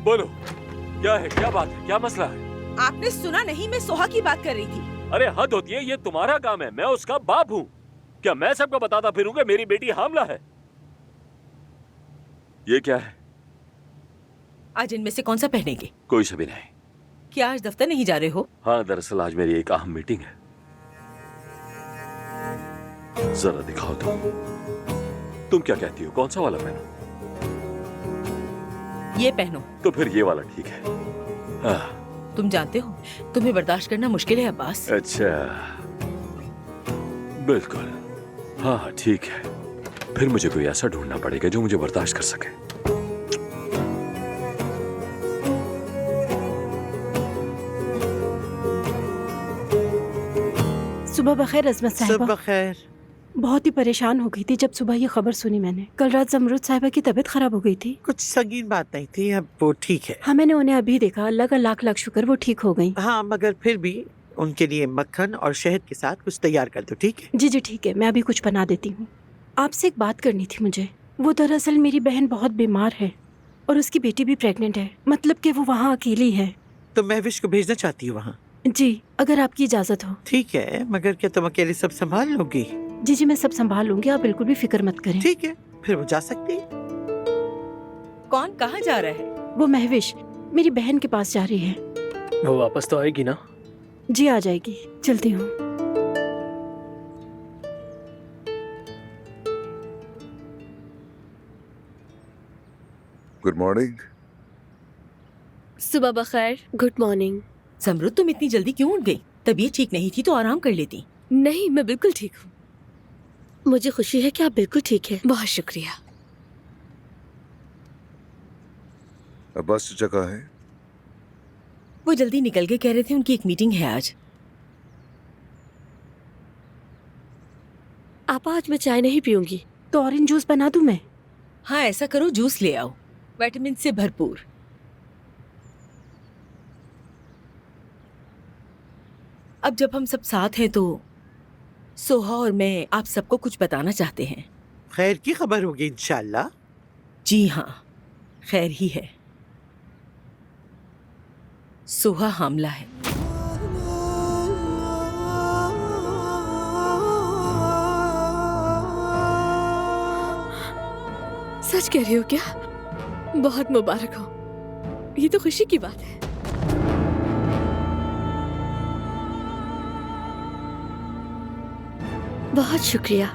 बोलो, क्या है, क्या बात है, क्या मसला है? आपने सुना नहीं? मैं सोहा की बात कर रही थी। अरे हद होती है, ये तुम्हारा काम है, मैं उसका बाप हूँ। क्या मैं सबको बताता फिरूंगा मेरी बेटी हामला है? ये क्या है? आज इनमें से कौन सा पहनेंगे? कोई सा भी नहीं। क्या आज दफ्तर नहीं जा रहे हो? हाँ, दरअसल आज मेरी एक अहम मीटिंग है। जरा दिखाओ तुम क्या कहती हो, कौन सा वाला पहनो? ये पहनो। तो फिर ये वाला ठीक है। हाँ। तुम जानते हो तुम्हें बर्दाश्त करना मुश्किल है अब्बास। अच्छा, बिल्कुल। हाँ हाँ ठीक है। फिर मुझे कोई ऐसा ढूंढना पड़ेगा जो मुझे बर्दाश्त कर सके। सुबह बखैर अजमत साहिबा। सुबह बखैर। बहुत ही परेशान हो गई थी जब सुबह ये खबर सुनी मैंने। कल रात जमरुद साहिबा की तबीयत खराब हो गई थी। कुछ संगीन बात नहीं थी, अब वो ठीक है। हाँ, मैंने उन्हें अभी देखा। अल्लाह का लाख लाख शुक्र, वो ठीक हो गई। हाँ, मगर फिर भी उनके लिए मक्खन और शहद के साथ कुछ तैयार कर दो, ठीक है? जी जी ठीक है, मैं अभी कुछ बना देती हूँ। आपसे एक बात करनी थी मुझे। वो दरअसल मेरी बहन बहुत बीमार है और उसकी बेटी भी प्रेग्नेंट है। मतलब कि वो वहाँ अकेली है। तो महविश को भेजना चाहती हूँ वहाँ? जी, अगर आपकी इजाजत हो। ठीक है, मगर क्या तुम अकेले सब संभाल लोगी? जी जी, मैं सब संभाल लूंगी, आप बिल्कुल भी फिक्र मत करें। ठीक है, फिर वो जा सकती है। कौन कहाँ जा रहा है? वो महविश मेरी बहन के पास जा रही है। वो वापस तो आएगी ना? जी आ जाएगी, चलती हूँ। Good morning. सुबह बखैर। Good morning. समरुद, तुम इतनी जल्दी क्यों उठ गई? तबीयत ठीक नहीं थी तो आराम कर लेती। नहीं, मैं बिल्कुल ठीक हूँ। मुझे खुशी है कि आप बिल्कुल ठीक हैं। बहुत शुक्रिया। अब्बास चाचा कहाँ है? वो जल्दी निकल के कह रहे थे उनकी एक मीटिंग है आज। आपा, आज मैं चाय नहीं पीऊंगी। तो ऑरेंज जूस बना दूं मैं? हाँ, ऐसा करो, जूस ले आओ, विटामिन से भरपूर। अब जब हम सब साथ हैं तो सोहा और मैं आप सबको कुछ बताना चाहते हैं। खैर की खबर होगी इंशाल्लाह। जी हाँ, खैर ही है। सोहा हामला है। सच कह रही हो क्या? बहुत मुबारक हो, ये तो खुशी की बात है। बहुत शुक्रिया।